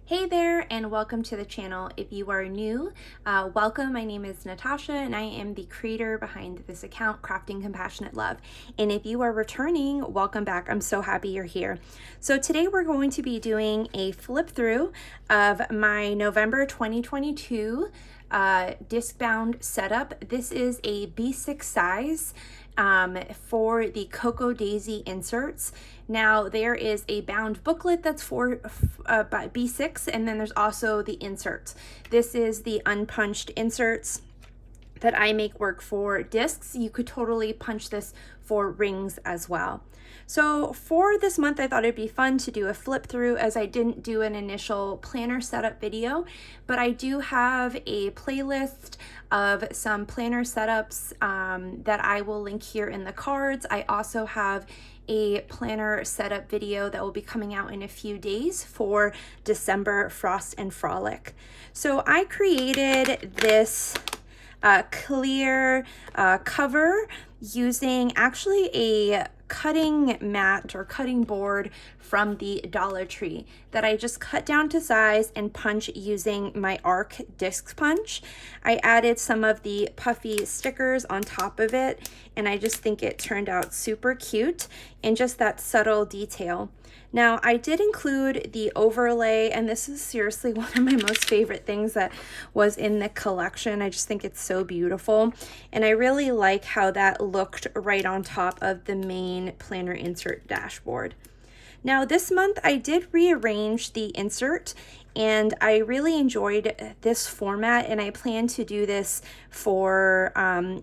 Hey there, and welcome to the channel. If you are new, welcome. My name is Natasha and I am the creator behind this account, Crafting Compassionate Love. And if you are returning, welcome back. I'm so happy you're here. So today we're going to be doing a flip through of my November 2022 disc bound setup. This is a B6 size for the Cocoa Daisy inserts. Now there is a bound booklet that's for by B6, and then there's also the inserts. This is the unpunched inserts that I make work for discs. You could totally punch this for rings as well. So for this month, I thought it'd be fun to do a flip through, as I didn't do an initial planner setup video, but I do have a playlist of some planner setups that I will link here in the cards. I also have a planner setup video that will be coming out in a few days for December Frost and Frolic. So I created this clear cover using actually a cutting mat or cutting board from the Dollar Tree that I just cut down to size and punch using my arc disc punch. I added some of the puffy stickers on top of it, and I just think it turned out super cute and just that subtle detail. Now, I did include the overlay, and this is seriously one of my most favorite things that was in the collection. I just think it's so beautiful, and I really like how that looked right on top of the main planner insert dashboard. Now, this month I did rearrange the insert, and I really enjoyed this format, and I plan to do this for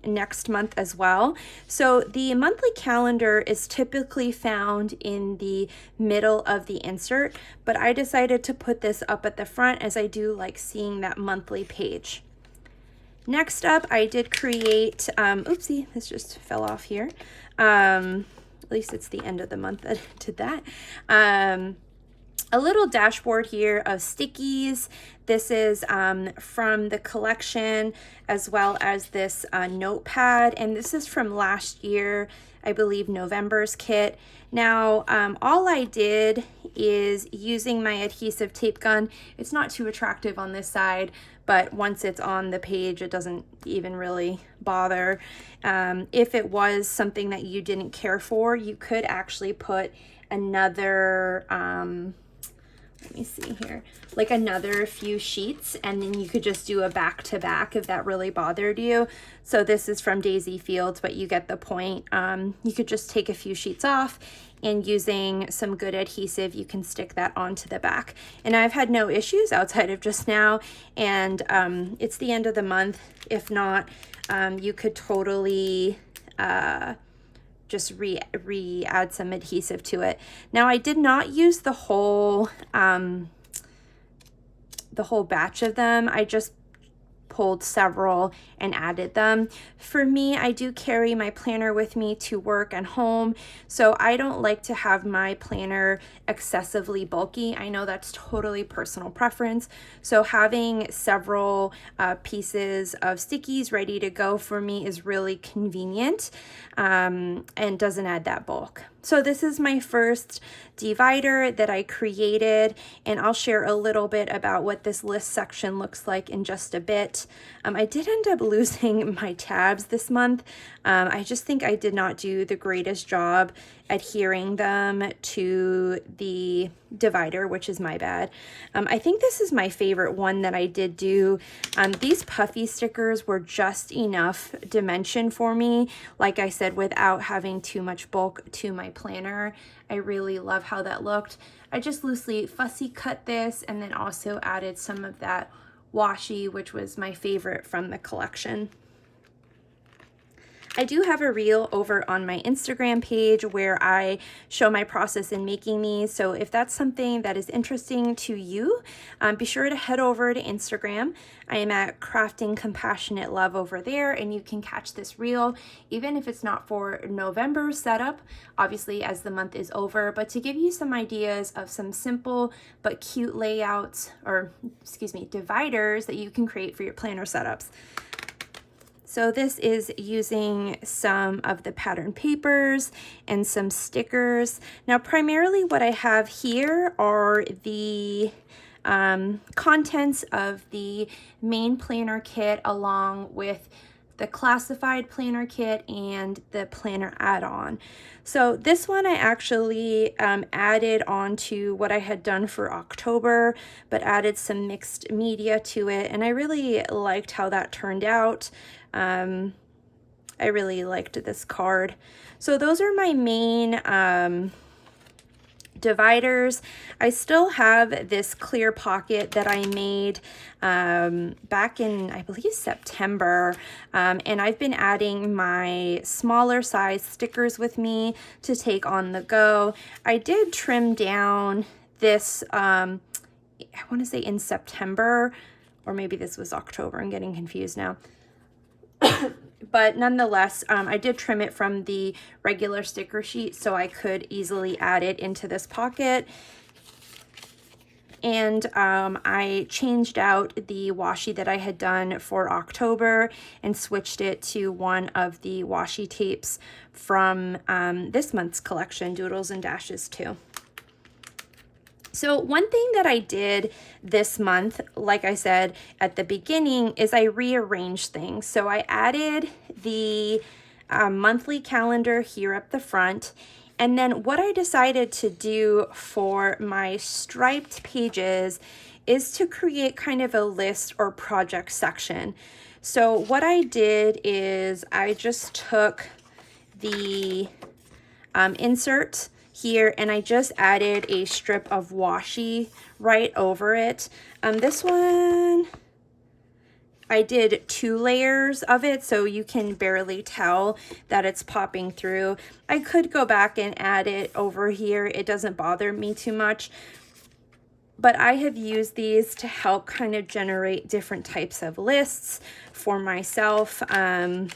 next month as well. So the monthly calendar is typically found in the middle of the insert, but I decided to put this up at the front as I do like seeing that monthly page. Next up, I did create, oopsie, this just fell off here. At least it's the end of the month that I did that. A little dashboard here of stickies. This is from the collection, as well as this notepad, and this is from last year, I believe November's kit. Now, all I did is using my adhesive tape gun. It's not too attractive on this side, but once it's on the page, it doesn't even really bother. If it was something that you didn't care for, you could actually put another, let me see here, like another few sheets, and then you could just do a back-to-back if that really bothered you. So this is from Daisy Fields, but you get the point. You could just take a few sheets off, and using some good adhesive, you can stick that onto the back. And I've had no issues outside of just now, and it's the end of the month. If not, you could totally just add some adhesive to it. Now, I did not use the whole batch of them. I just pulled several and added them. For me, I do carry my planner with me to work and home, so I don't like to have my planner excessively bulky. I know that's totally personal preference, so having several pieces of stickies ready to go for me is really convenient and doesn't add that bulk. So this is my first divider that I created, and I'll share a little bit about what this list section looks like in just a bit. I did end up losing my tabs this month. I just think I did not do the greatest job adhering them to the divider, which is my bad. I think this is my favorite one that I did do. These puffy stickers were just enough dimension for me, like I said, without having too much bulk to my planner. I really love how that looked. I just loosely fussy cut this, and then also added some of that washi, which was my favorite from the collection. I do have a reel over on my Instagram page where I show my process in making these. So if that's something that is interesting to you, be sure to head over to Instagram. I am at CraftingCompassionateLove over there, and you can catch this reel, even if it's not for November setup, obviously as the month is over, but to give you some ideas of some simple but cute layouts, or excuse me, dividers that you can create for your planner setups. So this is using some of the pattern papers and some stickers. Now, primarily what I have here are the contents of the main planner kit along with the classified planner kit and the planner add-on. So this one I actually added on to what I had done for October, but added some mixed media to it, and I really liked how that turned out. I really liked this card. So those are my main dividers. I still have this clear pocket that I made back in, I believe, September, and I've been adding my smaller size stickers with me to take on the go. I did trim down this, I want to say in September, or maybe this was October. I'm getting confused now. But nonetheless, I did trim it from the regular sticker sheet so I could easily add it into this pocket. And I changed out the washi that I had done for October and switched it to one of the washi tapes from this month's collection, Doodles and Dashes 2. So one thing that I did this month, like I said at the beginning, is I rearranged things. So I added the monthly calendar here up the front. And then what I decided to do for my striped pages is to create kind of a list or project section. So what I did is I just took the insert here and I just added a strip of washi right over it. This one, I did 2 layers of it, so you can barely tell that it's popping through. I could go back and add it over here. It doesn't bother me too much. But I have used these to help kind of generate different types of lists for myself. And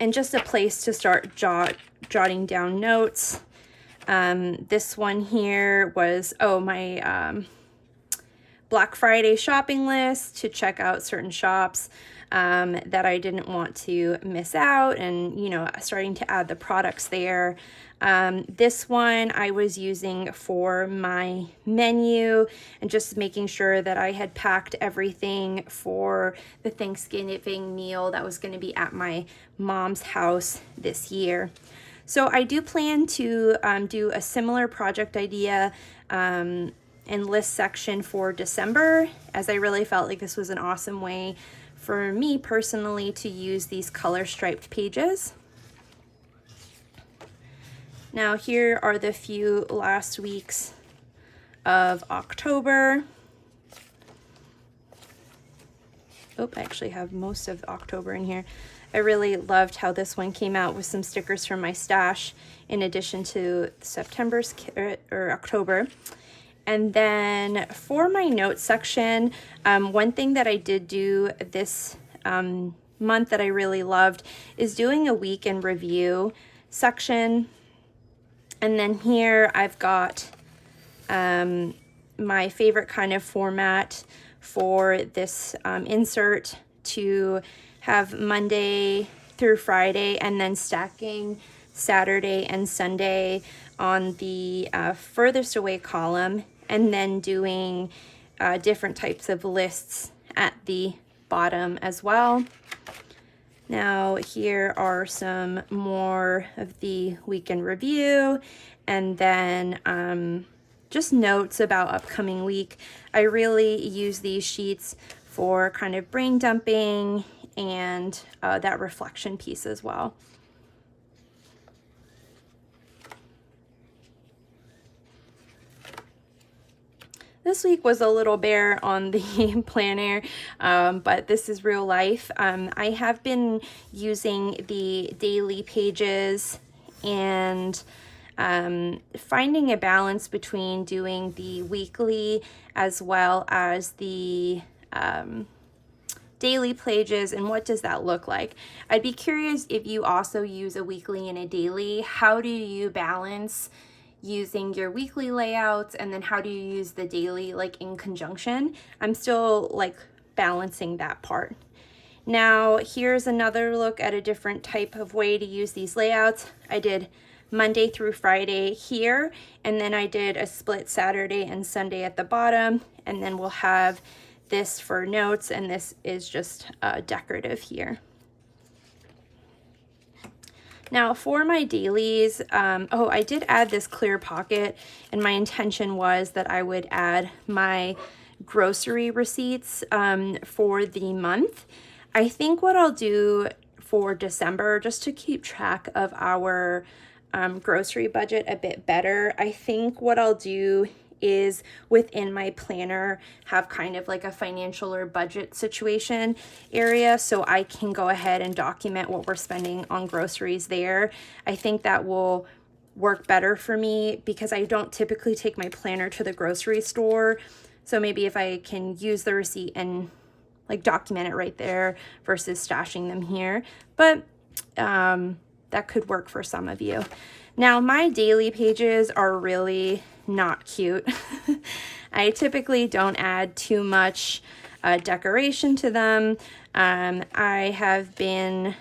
just a place to start jotting down notes. This one here was, my Black Friday shopping list to check out certain shops that I didn't want to miss out, and, you know, starting to add the products there. This one I was using for my menu and just making sure that I had packed everything for the Thanksgiving meal that was going to be at my mom's house this year. So I do plan to do a similar project idea and list section for December, as I really felt like this was an awesome way for me personally to use these color striped pages. Now here are the few last weeks of October. Oh, I actually have most of October in here. I really loved how this one came out with some stickers from my stash in addition to September's or October. And then for my notes section, one thing that I did do this month that I really loved is doing a week in review section. And then here I've got my favorite kind of format for this insert to have Monday through Friday and then stacking Saturday and Sunday on the furthest away column, and then doing different types of lists at the bottom as well. Now here are some more of the weekend review, and then just notes about upcoming week. I really use these sheets for kind of brain dumping and that reflection piece as well. This week was a little bare on the planner, but this is real life. I have been using the daily pages and finding a balance between doing the weekly as well as the daily pages, and what does that look like? I'd be curious if you also use a weekly and a daily. How do you balance using your weekly layouts, and then how do you use the daily like in conjunction? I'm still like balancing that part. Now here's another look at a different type of way to use these layouts. I did Monday through Friday here, and then I did a split Saturday and Sunday at the bottom, and then we'll have this for notes, and this is just decorative here. Now for my dailies, oh, I did add this clear pocket, and my intention was that I would add my grocery receipts for the month. I think what I'll do for December, just to keep track of our grocery budget a bit better, I think what I'll do is within my planner have kind of like a financial or budget situation area, so I can go ahead and document what we're spending on groceries there. I think that will work better for me because I don't typically take my planner to the grocery store. So maybe if I can use the receipt and like document it right there versus stashing them here, but that could work for some of you. Now my daily pages are really not cute. I typically don't add too much decoration to them. I have been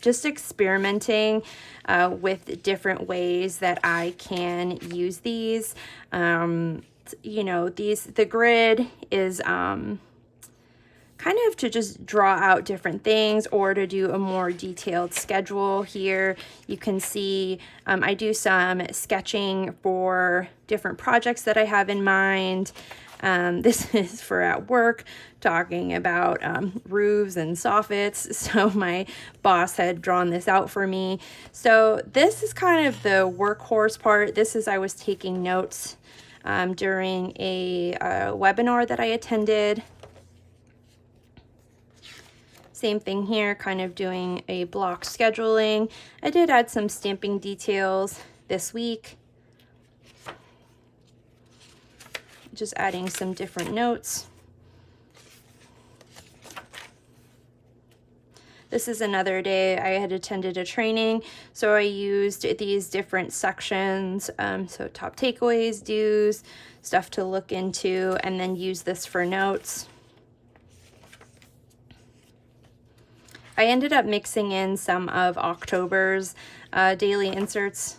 just experimenting with different ways that I can use these. You know, the grid is kind of to just draw out different things or to do a more detailed schedule. Here you can see I do some sketching for different projects that I have in mind. This is for at work, talking about roofs and soffits. So my boss had drawn this out for me. So this is kind of the workhorse part. This is I was taking notes during a webinar that I attended. Same thing here, kind of doing a block scheduling. I did add some stamping details this week. Just adding some different notes. This is another day I had attended a training, so I used these different sections. So top takeaways, do's, stuff to look into, and then use this for notes. I ended up mixing in some of October's daily inserts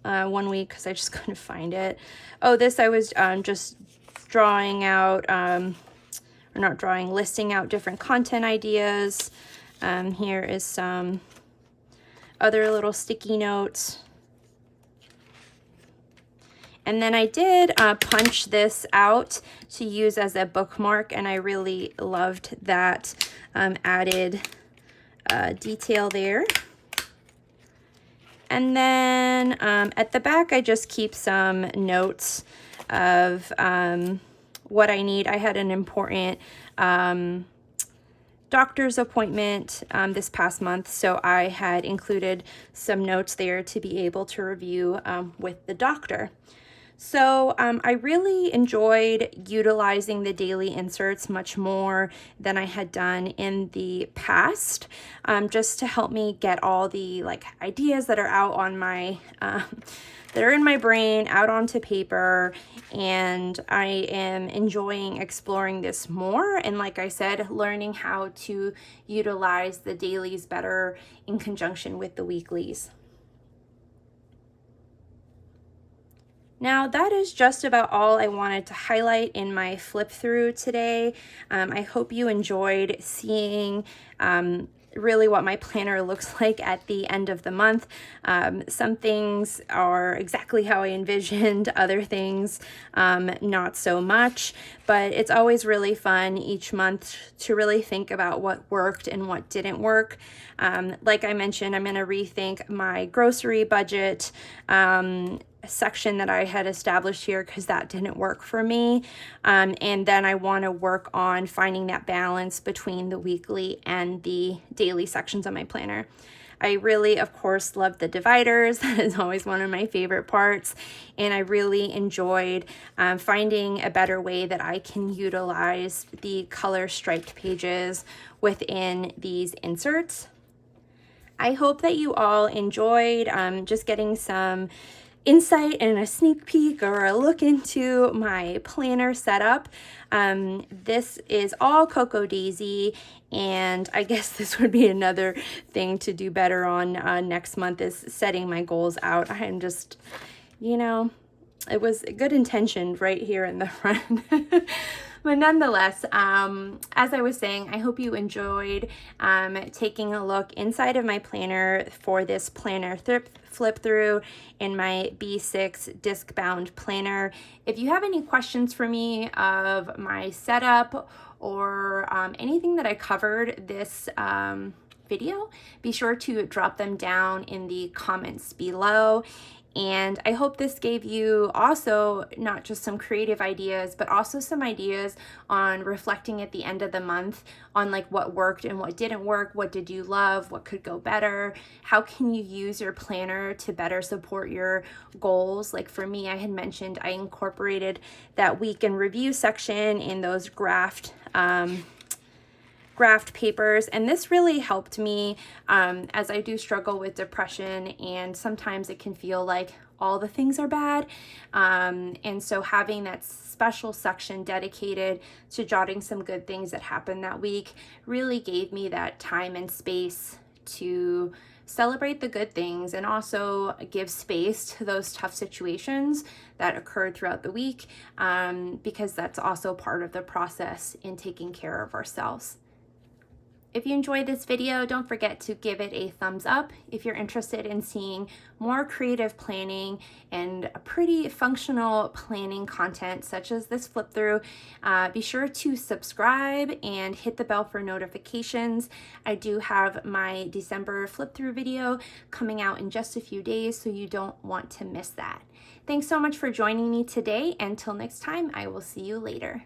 one week because I just couldn't find it. Oh, this I was just drawing out, or not drawing, listing out different content ideas. Here is some other little sticky notes. And then I did punch this out to use as a bookmark, and I really loved that added detail there. And then at the back I just keep some notes of what I need. I had an important doctor's appointment this past month, so I had included some notes there to be able to review with the doctor. So I really enjoyed utilizing the daily inserts much more than I had done in the past, just to help me get all the like ideas that are out on my that are in my brain out onto paper, and I am enjoying exploring this more, and like I said, learning how to utilize the dailies better in conjunction with the weeklies. Now that is just about all I wanted to highlight in my flip through today. I hope you enjoyed seeing really what my planner looks like at the end of the month. Some things are exactly how I envisioned, other things not so much, but it's always really fun each month to really think about what worked and what didn't work. Like I mentioned, I'm going to rethink my grocery budget section that I had established here because that didn't work for me, and then I want to work on finding that balance between the weekly and the daily sections of my planner. I really, of course, love the dividers. That is always one of my favorite parts, and I really enjoyed finding a better way that I can utilize the color striped pages within these inserts. I hope that you all enjoyed just getting some insight and a sneak peek or a look into my planner setup. This is all Cocoa Daisy, and I guess this would be another thing to do better on next month, is setting my goals out. I'm just, you know, it was a good intention right here in the front. But nonetheless, as I was saying, I hope you enjoyed taking a look inside of my planner for this planner flip through in my B6 disc bound planner. If you have any questions for me of my setup or anything that I covered this video, be sure to drop them down in the comments below. And I hope this gave you also not just some creative ideas, but also some ideas on reflecting at the end of the month on like what worked and what didn't work, what did you love, what could go better, how can you use your planner to better support your goals. Like for me, I had mentioned I incorporated that week in review section in those graphed papers, and this really helped me as I do struggle with depression, and sometimes it can feel like all the things are bad, and so having that special section dedicated to jotting some good things that happened that week really gave me that time and space to celebrate the good things and also give space to those tough situations that occurred throughout the week, because that's also part of the process in taking care of ourselves. If you enjoyed this video, don't forget to give it a thumbs up. If you're interested in seeing more creative planning and pretty functional planning content such as this flip through, be sure to subscribe and hit the bell for notifications. I do have my December flip through video coming out in just a few days, so you don't want to miss that. Thanks so much for joining me today. Until next time, I will see you later.